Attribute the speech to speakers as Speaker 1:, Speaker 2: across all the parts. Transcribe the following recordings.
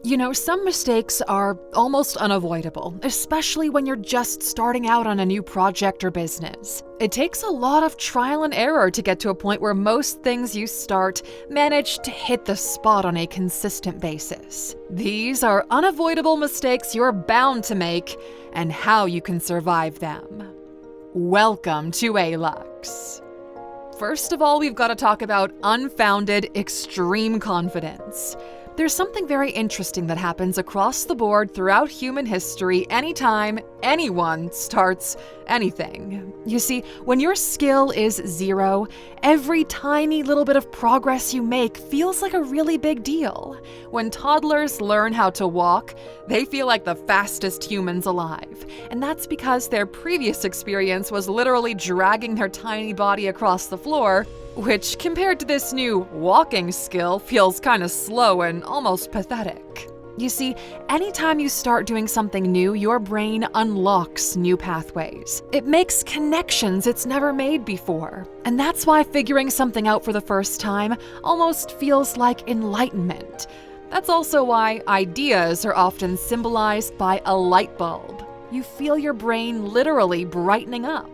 Speaker 1: Some mistakes are almost unavoidable, especially when you're just starting out on a new project or business. It takes a lot of trial and error to get to a point where most things you start manage to hit the spot on a consistent basis. These are unavoidable mistakes you're bound to make, and how you can survive them. Welcome to ALUX. First of all, we've got to talk about unfounded, extreme confidence. There's something very interesting that happens across the board throughout human history anytime anyone starts anything. You see, when your skill is zero, every tiny little bit of progress you make feels like a really big deal. When toddlers learn how to walk, they feel like the fastest humans alive. And that's because their previous experience was literally dragging their tiny body across the floor, which compared to this new walking skill feels kind of slow and almost pathetic. You see, anytime you start doing something new, your brain unlocks new pathways. It makes connections it's never made before. And that's why figuring something out for the first time almost feels like enlightenment. That's also why ideas are often symbolized by a light bulb. You feel your brain literally brightening up.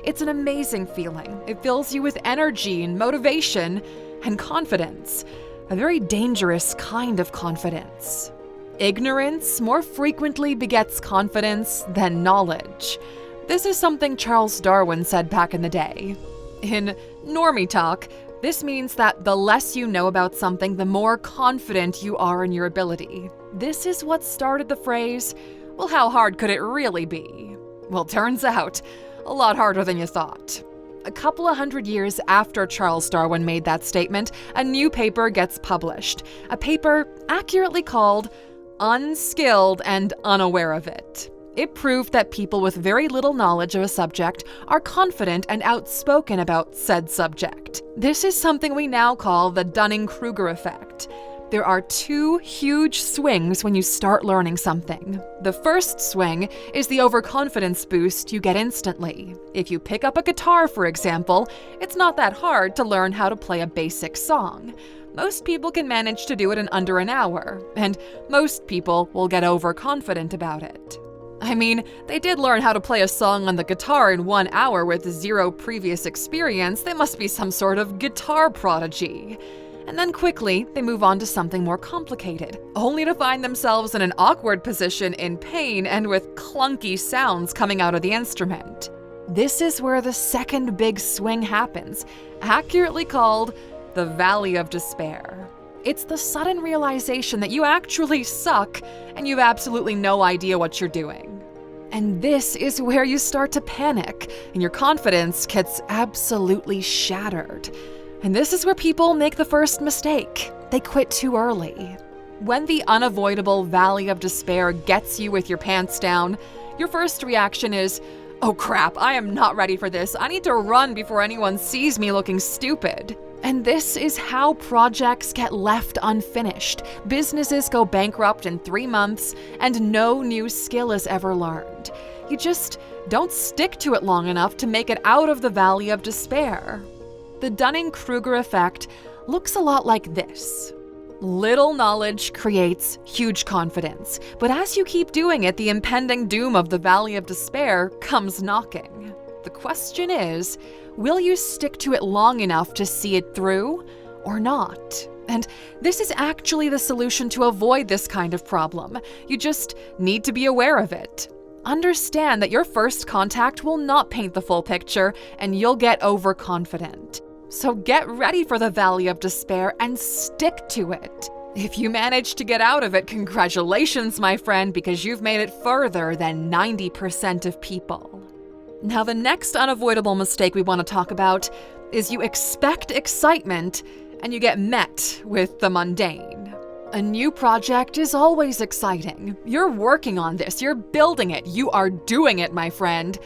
Speaker 1: It's an amazing feeling. It fills you with energy and motivation and confidence. A very dangerous kind of confidence. Ignorance more frequently begets confidence than knowledge. This is something Charles Darwin said back in the day. In normie talk, this means that the less you know about something, the more confident you are in your ability. This is what started the phrase, well, how hard could it really be? Well, turns out, a lot harder than you thought. A couple of hundred years after Charles Darwin made that statement, a new paper gets published. A paper accurately called Unskilled and Unaware of It. It proved that people with very little knowledge of a subject are confident and outspoken about said subject. This is something we now call the Dunning-Kruger effect. There are two huge swings when you start learning something. The first swing is the overconfidence boost you get instantly. If you pick up a guitar, for example, it's not that hard to learn how to play a basic song. Most people can manage to do it in under an hour, and most people will get overconfident about it. I mean, they did learn how to play a song on the guitar in 1 hour with zero previous experience. They must be some sort of guitar prodigy. And then quickly, they move on to something more complicated, only to find themselves in an awkward position in pain and with clunky sounds coming out of the instrument. This is where the second big swing happens, accurately called the Valley of Despair. It's the sudden realization that you actually suck and you've absolutely no idea what you're doing. And this is where you start to panic and your confidence gets absolutely shattered. And this is where people make the first mistake. They quit too early. When the unavoidable Valley of Despair gets you with your pants down, your first reaction is, oh crap, I am not ready for this. I need to run before anyone sees me looking stupid. And this is how projects get left unfinished. Businesses go bankrupt in 3 months, and no new skill is ever learned. You just don't stick to it long enough to make it out of the Valley of Despair. The Dunning-Kruger effect looks a lot like this. Little knowledge creates huge confidence, but as you keep doing it, the impending doom of the Valley of Despair comes knocking. The question is, will you stick to it long enough to see it through or not? And this is actually the solution to avoid this kind of problem. You just need to be aware of it. Understand that your first contact will not paint the full picture and you'll get overconfident. So get ready for the Valley of Despair and stick to it. If you manage to get out of it, congratulations, my friend, because you've made it further than 90% of people. Now, the next unavoidable mistake we want to talk about is you expect excitement and you get met with the mundane. A new project is always exciting. You're working on this, you're building it, you are doing it, my friend.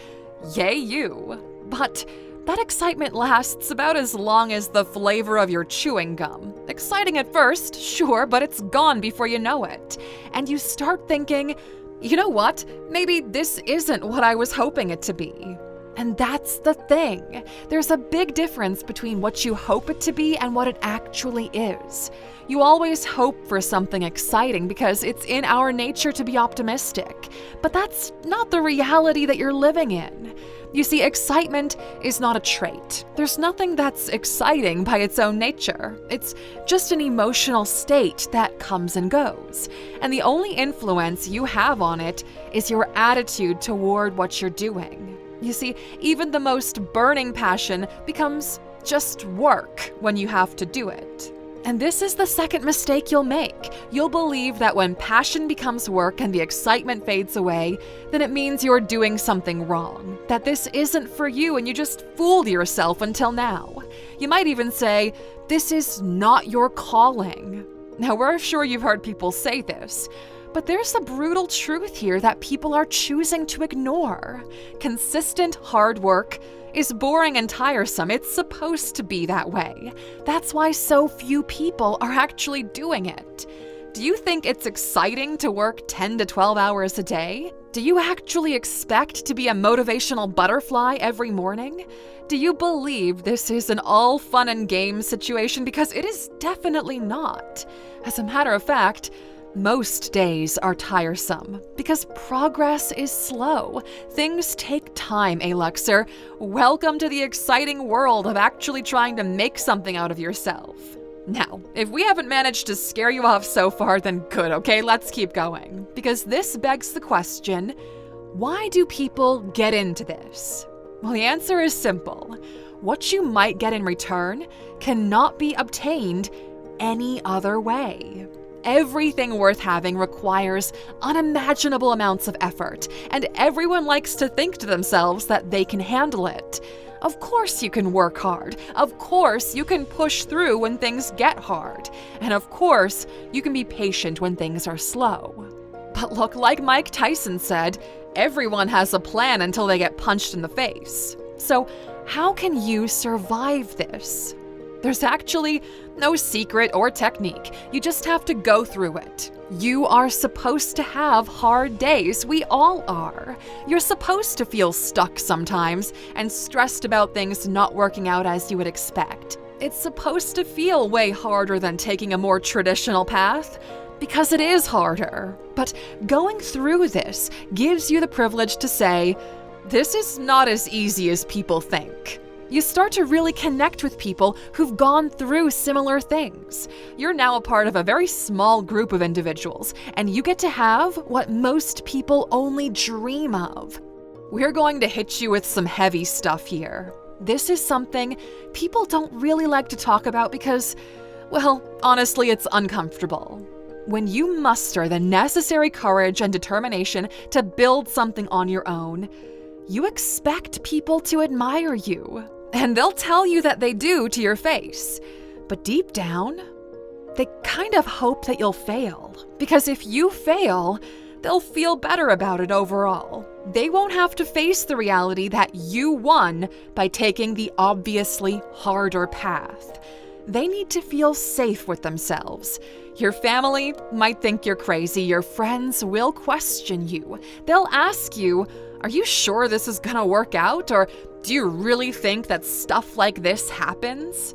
Speaker 1: Yay you. But that excitement lasts about as long as the flavor of your chewing gum. Exciting at first, sure, but it's gone before you know it. And you start thinking, you know what? Maybe this isn't what I was hoping it to be. And that's the thing. There's a big difference between what you hope it to be and what it actually is. You always hope for something exciting because it's in our nature to be optimistic, but that's not the reality that you're living in. You see, excitement is not a trait. There's nothing that's exciting by its own nature. It's just an emotional state that comes and goes. And the only influence you have on it is your attitude toward what you're doing. You see, even the most burning passion becomes just work when you have to do it. And this is the second mistake you'll make. You'll believe that when passion becomes work and the excitement fades away, then it means you're doing something wrong, that this isn't for you and you just fooled yourself until now. You might even say, this is not your calling. Now, we're sure you've heard people say this, but there's a brutal truth here that people are choosing to ignore. Consistent hard work is boring and tiresome. It's supposed to be that way. That's why so few people are actually doing it. Do you think it's exciting to work 10 to 12 hours a day? Do you actually expect to be a motivational butterfly every morning? Do you believe this is an all fun and games situation? Because it is definitely not. As a matter of fact, most days are tiresome because progress is slow. Things take time, Aluxer. Welcome to the exciting world of actually trying to make something out of yourself. Now, if we haven't managed to scare you off so far, then good, okay? Let's keep going. Because this begs the question, why do people get into this? Well, the answer is simple. What you might get in return cannot be obtained any other way. Everything worth having requires unimaginable amounts of effort, and everyone likes to think to themselves that they can handle it. Of course you can work hard. Of course you can push through when things get hard. And of course you can be patient when things are slow. But look, like Mike Tyson said, everyone has a plan until they get punched in the face. So how can you survive this? There's actually no secret or technique. You just have to go through it. You are supposed to have hard days. We all are. You're supposed to feel stuck sometimes and stressed about things not working out as you would expect. It's supposed to feel way harder than taking a more traditional path, because it is harder. But going through this gives you the privilege to say, this is not as easy as people think. You start to really connect with people who've gone through similar things. You're now a part of a very small group of individuals, and you get to have what most people only dream of. We're going to hit you with some heavy stuff here. This is something people don't really like to talk about because, well, honestly, it's uncomfortable. When you muster the necessary courage and determination to build something on your own, you expect people to admire you. And they'll tell you that they do to your face. But deep down, they kind of hope that you'll fail. Because if you fail, they'll feel better about it overall. They won't have to face the reality that you won by taking the obviously harder path. They need to feel safe with themselves. Your family might think you're crazy. Your friends will question you. They'll ask you, are you sure this is gonna work out? Or do you really think that stuff like this happens?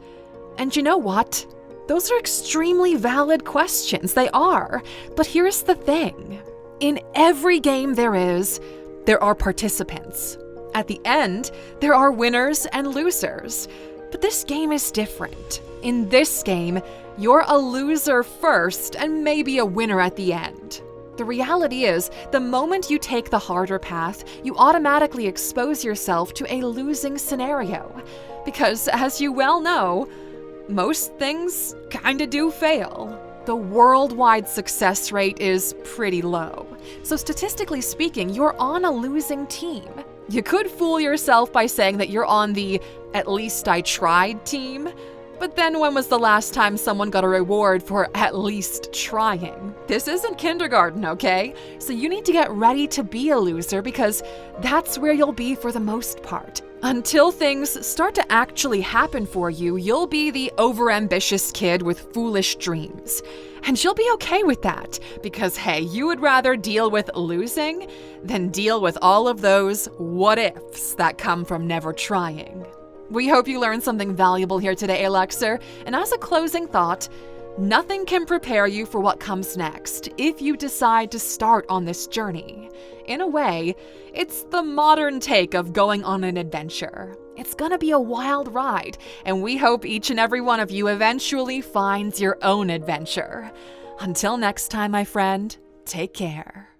Speaker 1: And you know what? Those are extremely valid questions. They are. But here's the thing. In every game there are participants. At the end, there are winners and losers. But this game is different. In this game, you're a loser first and maybe a winner at the end. The reality is, the moment you take the harder path, you automatically expose yourself to a losing scenario. Because, as you well know, most things kinda do fail. The worldwide success rate is pretty low. So statistically speaking, you're on a losing team. You could fool yourself by saying that you're on the "at least I tried" team. But then when was the last time someone got a reward for at least trying? This isn't kindergarten, okay? So you need to get ready to be a loser because that's where you'll be for the most part. Until things start to actually happen for you, you'll be the overambitious kid with foolish dreams. And you'll be okay with that because, hey, you would rather deal with losing than deal with all of those what-ifs that come from never trying. We hope you learned something valuable here today, Aluxer, and as a closing thought, Nothing can prepare you for what comes next if you decide to start on this journey. In a way, it's the modern take of going on an adventure. It's gonna be a wild ride, and we hope each and every one of you eventually finds your own adventure. Until next time, my friend, take care.